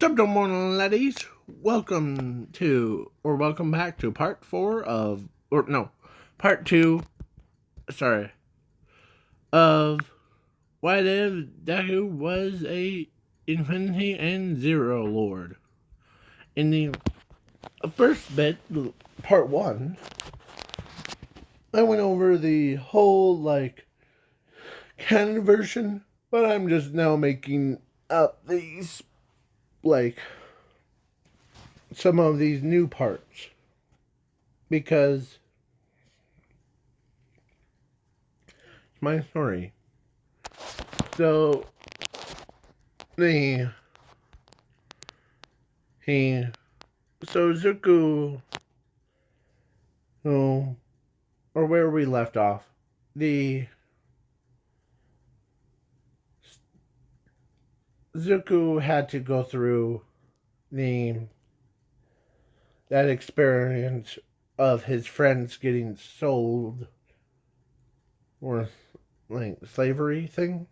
Good morning, ladies. Welcome back to part four of, or no, part two, sorry, of what if Deku was a Infinity and Zero Lord. In the first bit, part one, I went over the whole, canon version, but I'm just now making up these, like, some of these new parts. Because it's my story. So the he so Zuko, oh, or where we left off, the Zuko had to go through the that experience of his friends getting sold, or like slavery thing,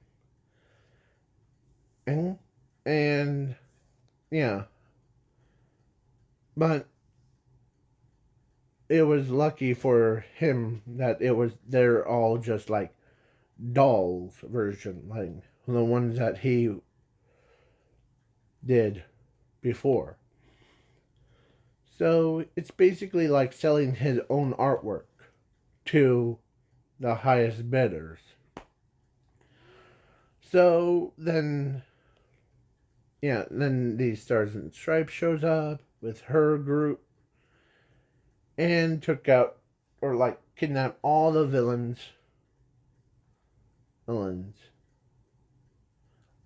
and yeah, but it was lucky for him that they're all just like dolls version, like the ones that he did before. So it's basically like selling his own artwork to the highest bidders. So then the Stars and Stripes shows up with her group and took out, or like kidnapped all the villains.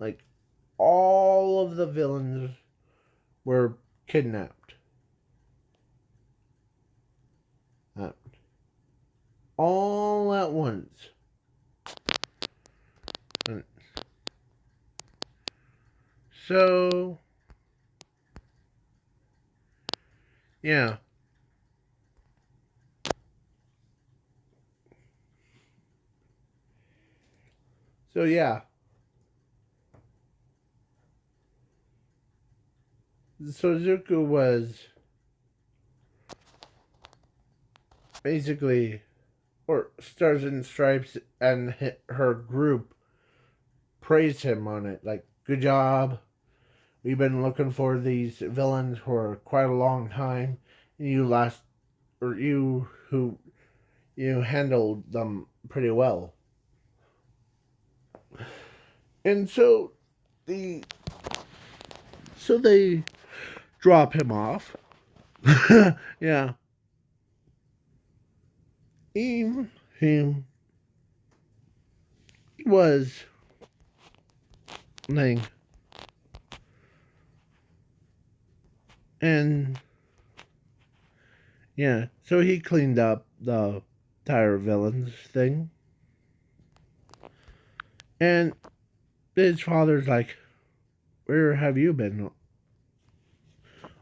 Like all of the villains were kidnapped. All at once. And so, yeah. So, yeah. So, Zuko was basically, or Stars and Stripes and her group praised him on it. Like, good job. We've been looking for these villains for quite a long time. You you handled them pretty well. And the so they drop him off. Yeah. He was like, and yeah, so he cleaned up the tire villains thing. And his father's like, where have you been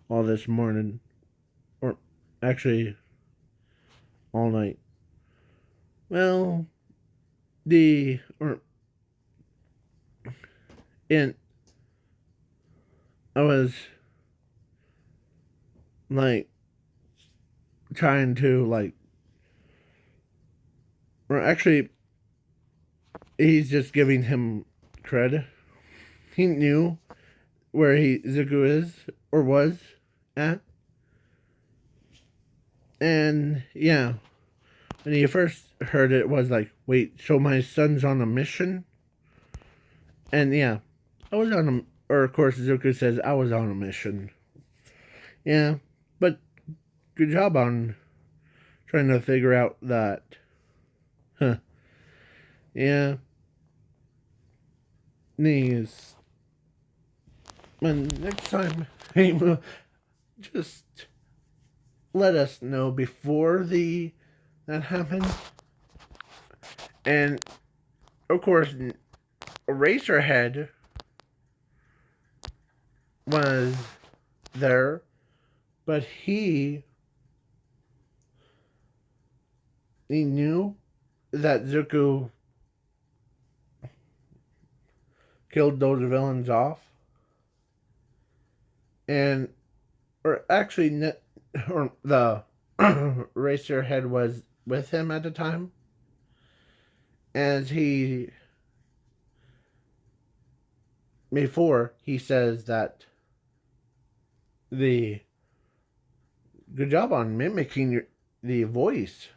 all this morning? Or actually, all night. Well, the, or, and I was like, trying to, like, or actually, he's just giving him credit. He knew where Zuko is, or was at. And yeah, when he first heard it, it was like, wait, so my son's on a mission? And yeah, I was on a, or of course, Zuko says, I was on a mission. Yeah, but good job on trying to figure out that. Huh. Yeah. These. And next time, just let us know before that happens. And of course, Eraserhead was there, but he knew that Zuko killed those villains off. and or actually, or the racer head was with him at the time, as he before he says that the good job on mimicking the voice.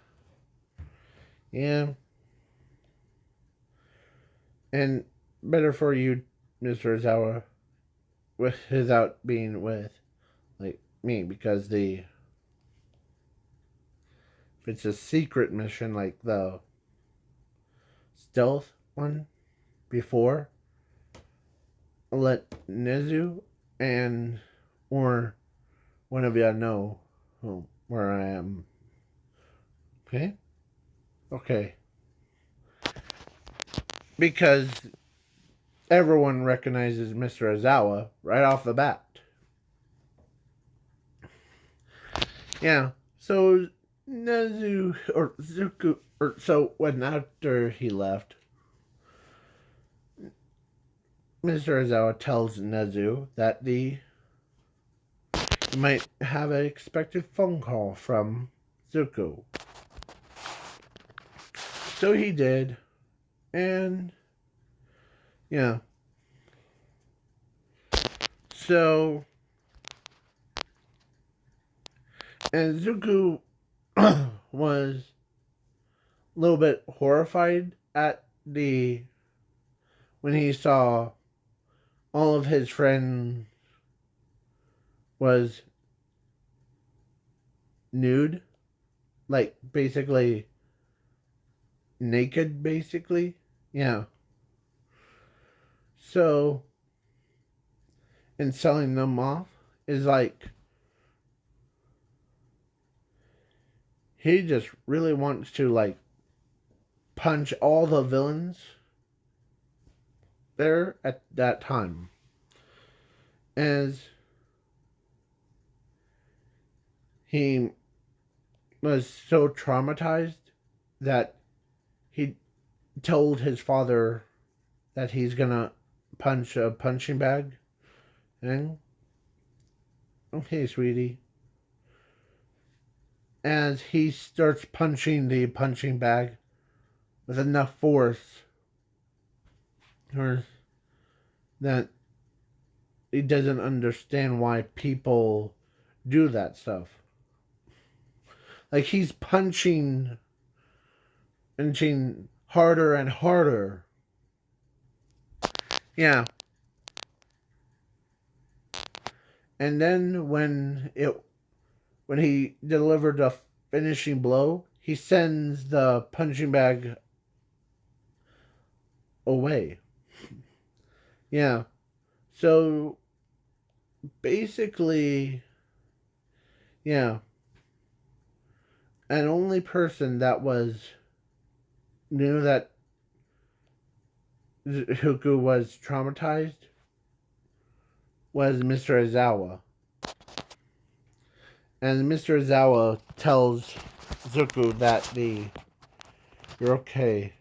Yeah, and better for you, Mr. Zawa, without being with like me, because the if it's a secret mission like the stealth one before, I'll let Nezu and or one of you know where I am. Okay? Okay. Because everyone recognizes Mr. Azawa right off the bat. Yeah. So Nezu or Zuku or so when after he left, Mr. Azawa tells Nezu that he might have an expected phone call from Zuko. So he did, and yeah. So and Zuko was a little bit horrified at the when he saw all of his friends was nude, like basically naked, basically. Yeah. So, and selling them off is like he just really wants to like punch all the villains there at that time. As he was so traumatized that he told his father that he's gonna punch a punching bag. And okay, sweetie. As he starts punching the punching bag with enough force, or that he doesn't understand why people do that stuff. Like he's punching harder and harder. Yeah. And then when he delivered the finishing blow, he sends the punching bag away. Yeah. So basically, yeah, an only person that was knew that Zuko was traumatized was Mr. Aizawa. And Mr. Aizawa tells Zuko that you're okay.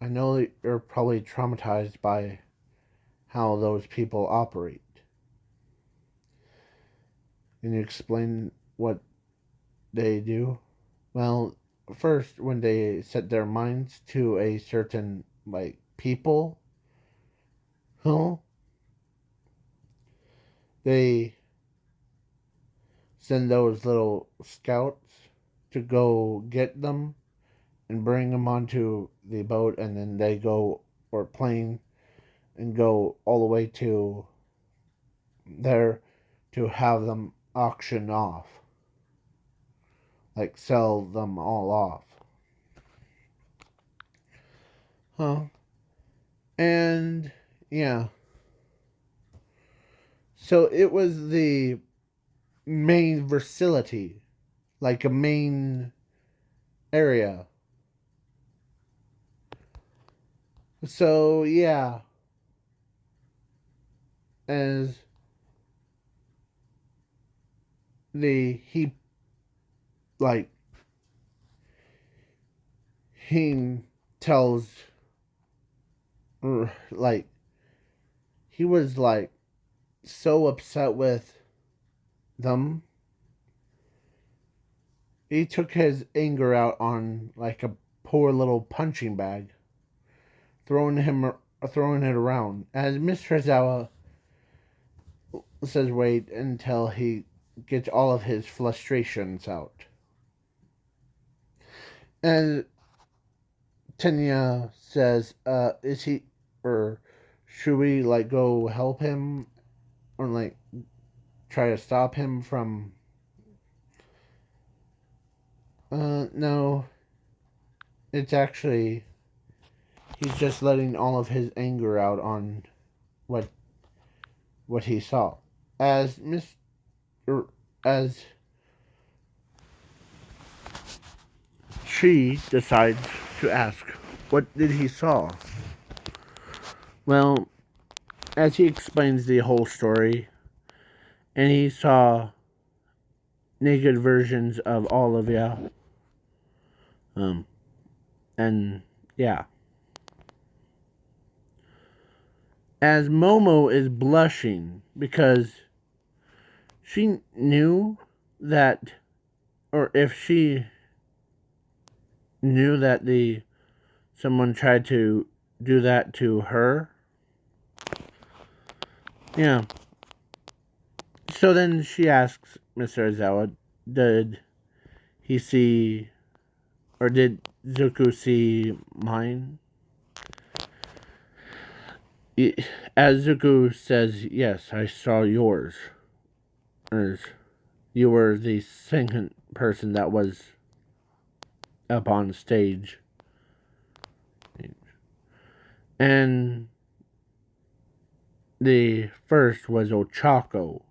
I know that you're probably traumatized by how those people operate. Can you explain what they do? Well, first, when they set their minds to a certain, like, people, huh? They send those little scouts to go get them and bring them onto the boat, and then they go, or plane, and go all the way to there to have them auction off. Like, sell them all off. Huh? And, yeah. So it was the main facility, like a main area. So, yeah. As he, like, he tells, like, he was, like, so upset with them, he took his anger out on like a poor little punching bag, throwing it around. As Miss Trezawa says, wait until he gets all of his frustrations out. And Tenya says, is he, or should we like go help him, or like try to stop him from? No, it's actually he's just letting all of his anger out on what what he saw. As Miss, as she decides to ask, what did he saw? Well, as he explains the whole story, and he saw naked versions of all of you. And yeah. As Momo is blushing because she knew that, or if she knew that someone tried to do that to her. Yeah. So then she asks Mr. Aizawa, did he see, or did Zuko see mine? As Zuko says, yes, I saw yours. As you were the second person that was up on stage. And the first was Ochako.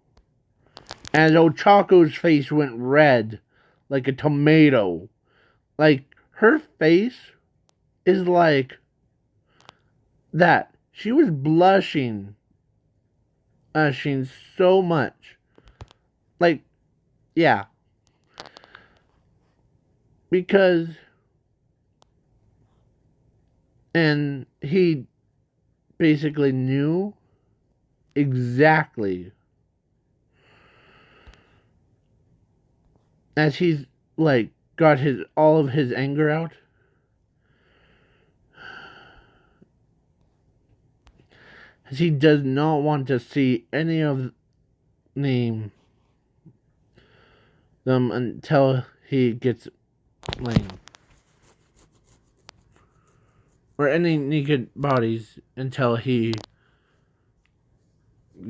And Ochako's face went red like a tomato. Like, her face is like that. She was blushing so much. Like, yeah. Because, and he basically knew exactly as he's like got all of his anger out. As he does not want to see any of them until he gets lame. Or any naked bodies until he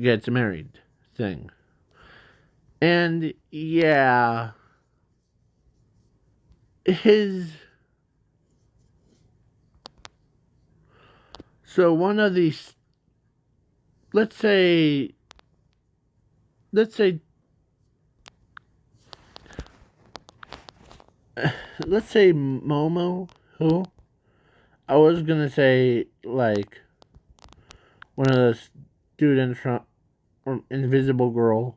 gets married thing. And yeah, so one of these, let's say Momo, who I was gonna say like one of the students from Invisible Girl,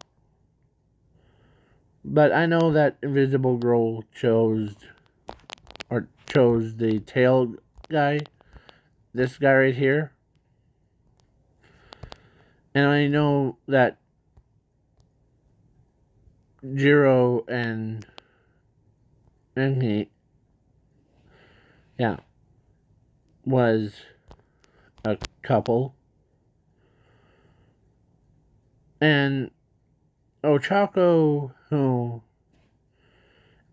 but I know that Invisible Girl chose the tail guy, this guy right here, and I know that Jiro and he, yeah, was a couple. And Ochako, who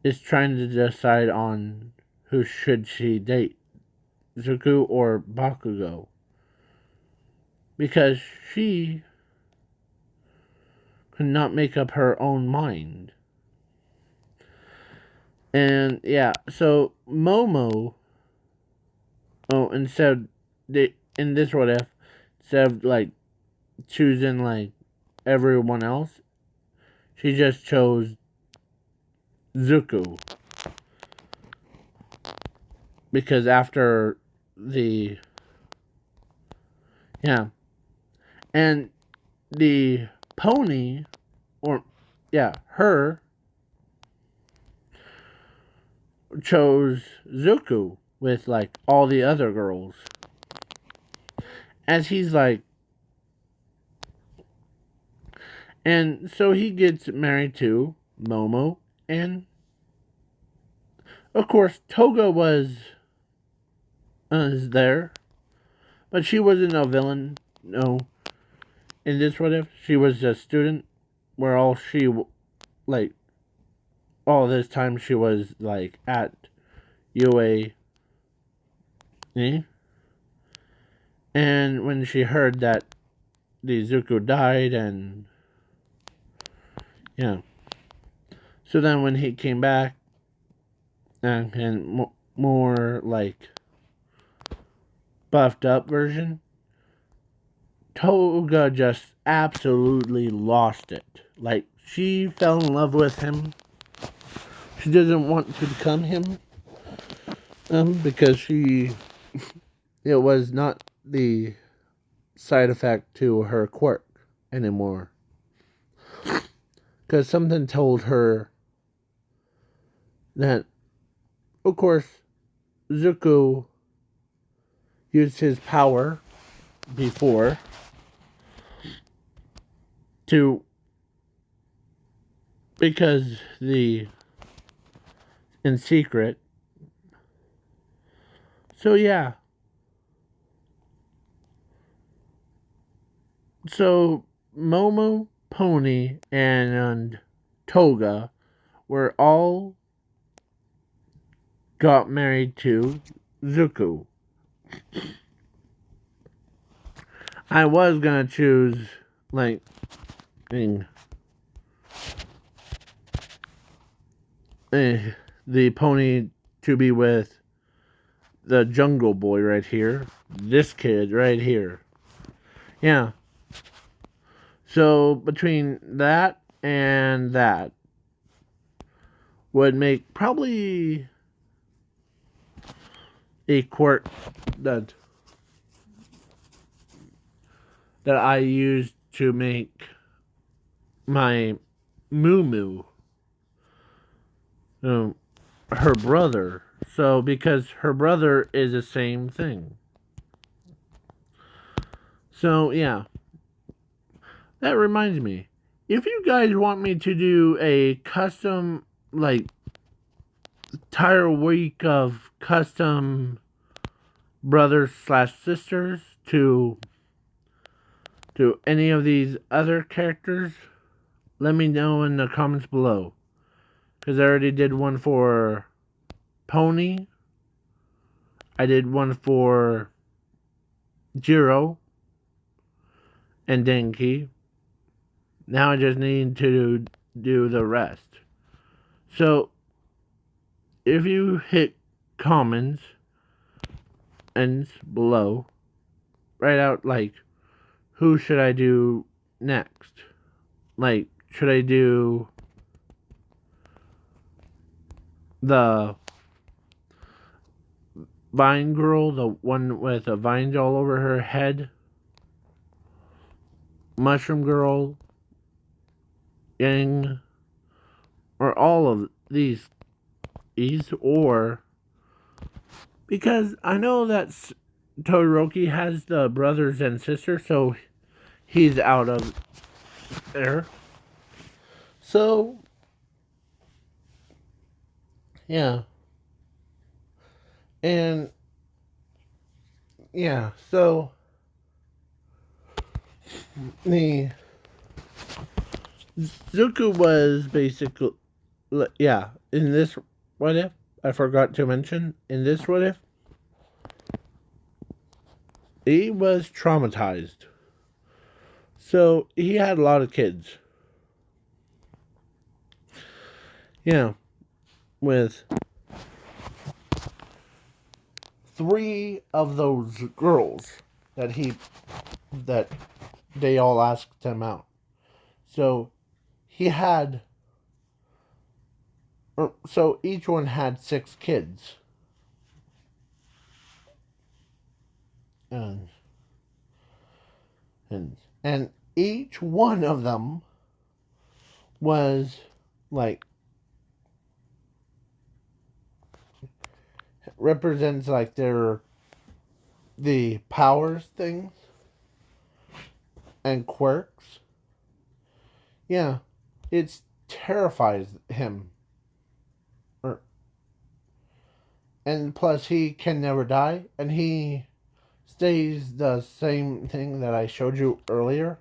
is trying to decide on who should she date, Zuko or Bakugo. Because she could not make up her own mind. And yeah, so Momo, instead in this what if, instead of like choosing like everyone else, she just chose Zuko. Because after the, yeah, and the pony, or yeah, her chose Zuko with like all the other girls. As he's like, And so he gets married to Momo, and of course Toga was there, but she wasn't a villain. No, in this what if she was a student, where like all this time she was like at UA, and when she heard that the Zuko died, and yeah, so then when he came back and more like buffed up version, Toga just absolutely lost it. Like, she fell in love with him. She doesn't want to become him, because it was not the side effect to her quirk anymore. Because something told her that, of course, Zuko used his power before to, because in secret. So yeah. So Momo, Pony, and Toga were all got married to Zuko. I was gonna choose like the pony to be with the Jungle Boy right here. This kid right here. Yeah. So between that and that would make probably a quirk that I used to make my Moo Moo, her brother. So because her brother is the same thing. So yeah. That reminds me. If you guys want me to do a custom like entire week of custom brothers/sisters to any of these other characters, let me know in the comments below. Because I already did one for Pony. I did one for Jiro and Denki. Now I just need to do the rest. So, if you hit comments and below, write out like, who should I do next? Like, should I do the Vine Girl, the one with the vines all over her head? Mushroom Girl, Yang, or all of these, or because I know that Todoroki has the brothers and sisters, so he's out of there. So, yeah. And, yeah, so, the Zuko was basically, yeah, in this what if, I forgot to mention, in this what if, he was traumatized. So, he had a lot of kids. Yeah, with 3 of those girls that they all asked him out. So he had, so each one had 6 kids, and and each one of them was like represents like the powers things and quirks. Yeah, it terrifies him. Er, And plus, he can never die, and he stays the same thing that I showed you earlier,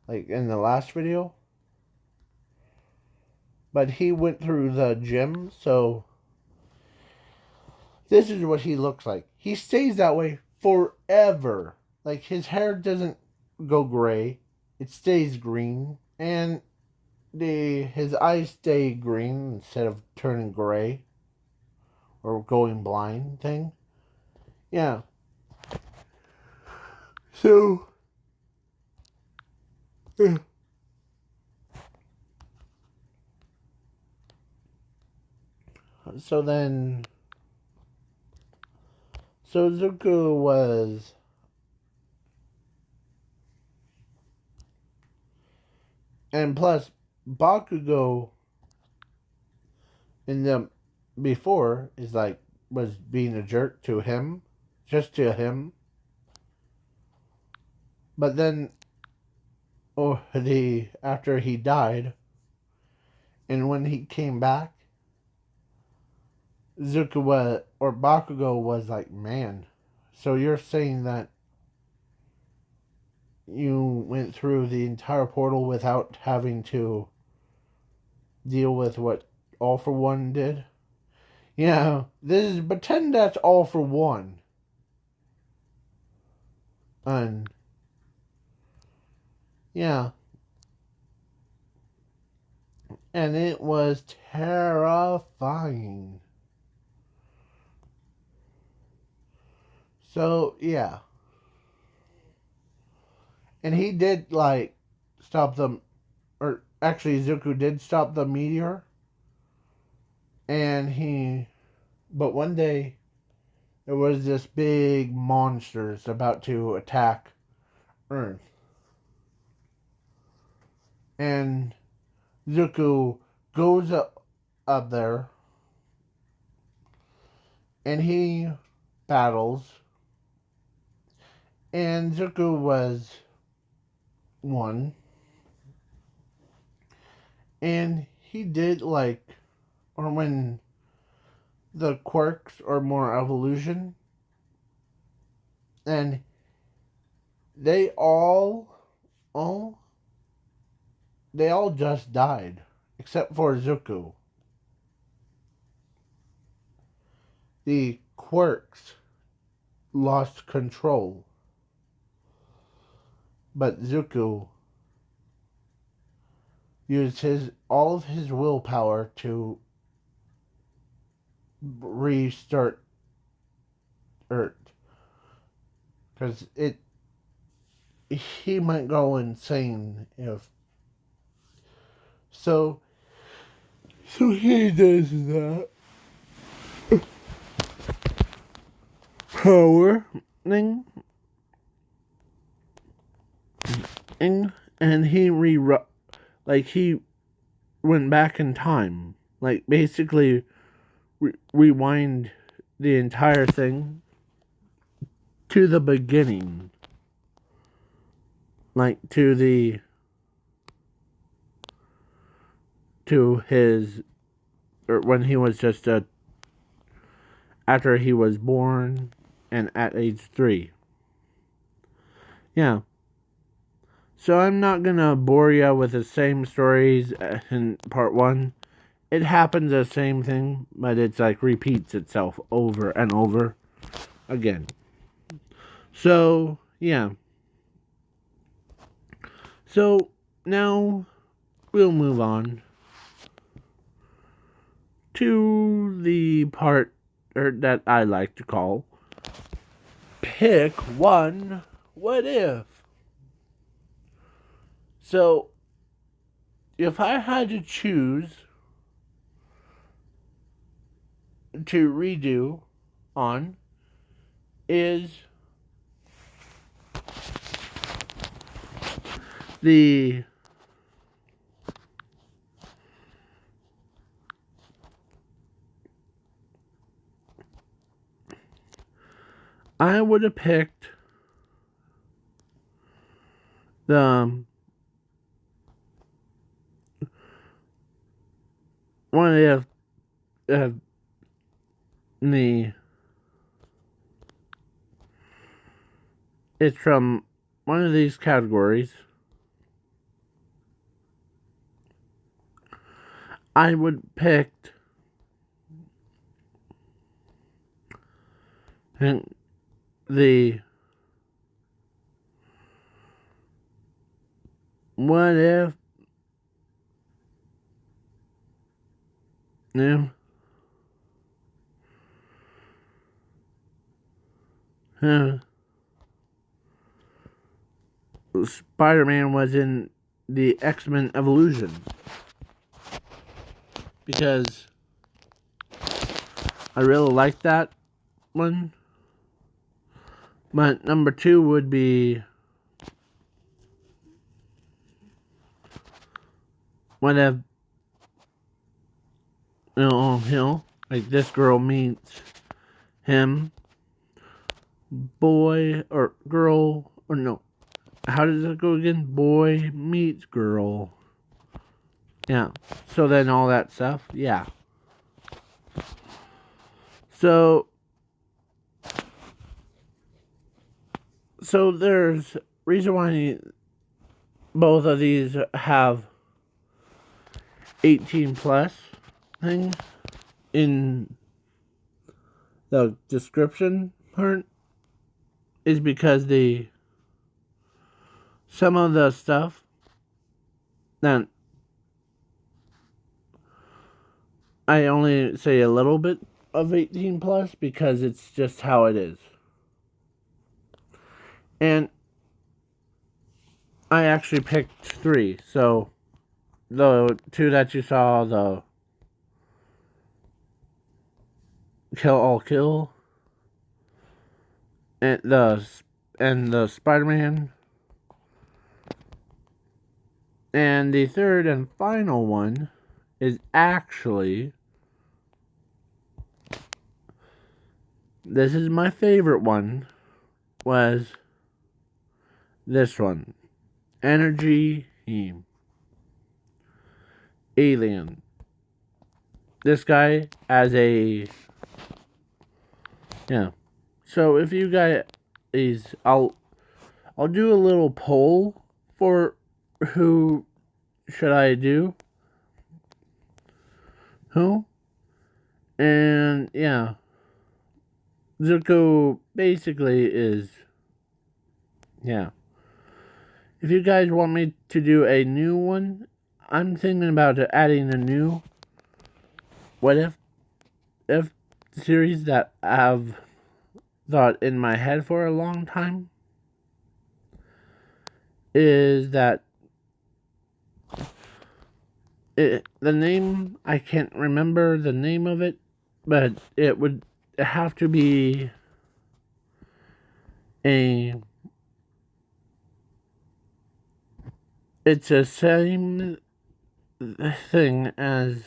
like in the last video. But he went through the gym, so this is what he looks like. He stays that way forever. Like, his hair doesn't go gray, it stays green, and his eyes stay green instead of turning gray or going blind thing. Yeah. So, so then, so Zuko was, and plus Bakugo in the before is like was being a jerk to him, just to him. But then, after he died, and when he came back, Zuko was, or Bakugo was like, man, so you're saying that you went through the entire portal without having to deal with what All for One did? Yeah, this is pretend that's All for One. And yeah, and it was terrifying. So yeah, and he did like stop them, or actually Zuko did stop the meteor, and but one day there was this big monsters about to attack Earth, and Zuko goes up there, and he battles, and Zuko was one, and he did like, or when the quirks or more evolution, and they all they all just died except for Zuko. The quirks lost control, but Zuko used his all of his willpower to restart Earth, because he might go insane if so. So he does that power thing, and he he went back in time, like basically rewind the entire thing to the beginning, like to his, or when he was just after he was born and at age 3. Yeah. So I'm not gonna bore you with the same stories in part 1. It happens the same thing, but it's like repeats itself over and over again. So, yeah. So, now we'll move on to the part that I like to call Pick One What If. So, if I had to choose to redo on, is the I would have picked the one of the it's from one of these categories, I would pick the what if no Spider-Man was in the X-Men Evolution, because I really like that one. But number 2 would be what if like this girl meets him, boy or girl, or no, how does it go again? Boy meets girl. Yeah. So then all that stuff. Yeah. So there's reason why both of these have 18 plus things in the description part is because some of the stuff that I only say a little bit of 18 plus because it's just how it is. And I actually picked 3. So the 2 that you saw, the Kill All Kill and the Spider-Man, and the third and final one is actually, this is my favorite one, was this one, Energy Alien. This guy as a, yeah. So if you guys, I'll do a little poll for who should I do, who, and yeah, Zuko basically is, yeah. If you guys want me to do a new one, I'm thinking about adding a new what if series that I've thought in my head for a long time. Is that the name? I can't remember the name of it, but it would have to be it's the same thing as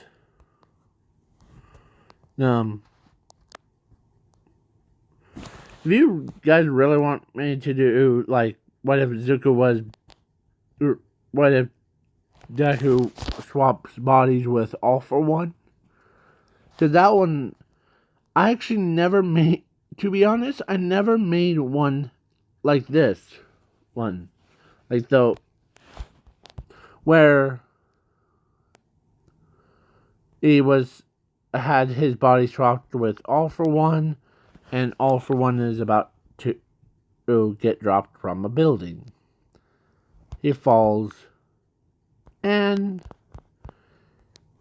if you guys really want me to do, like, what if Zuko was, what if Deku swaps bodies with All For One? Because that one, I actually never made, to be honest, I never made one like this one. Like, where he had his body swapped with All For One, and All For One is about to get dropped from a building. He falls and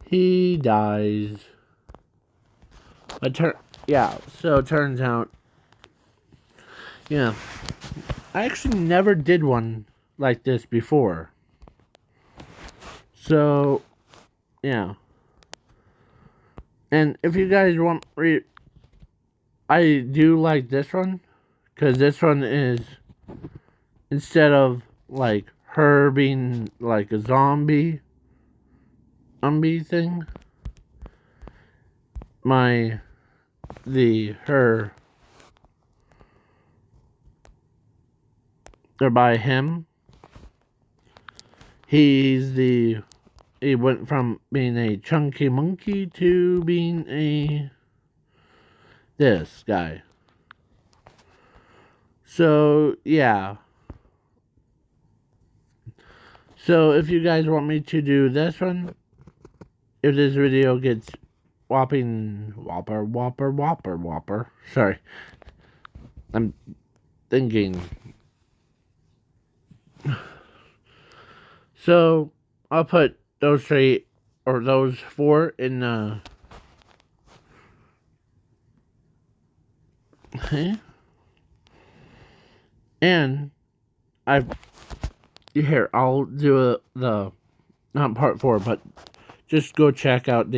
he dies. So it turns out, yeah, I actually never did one like this before. So, yeah. And if you guys want, I do like this one, because this one is, instead of, like, her being, like, a zombie thing, or by him, he's the he went from being a chunky monkey to being this guy. So, yeah. So, if you guys want me to do this one, if this video gets whopper. Sorry. I'm thinking. So, I'll put those 3 or those 4 in and I'll do the not part 4, but just go check out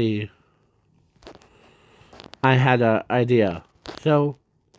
I had an idea. So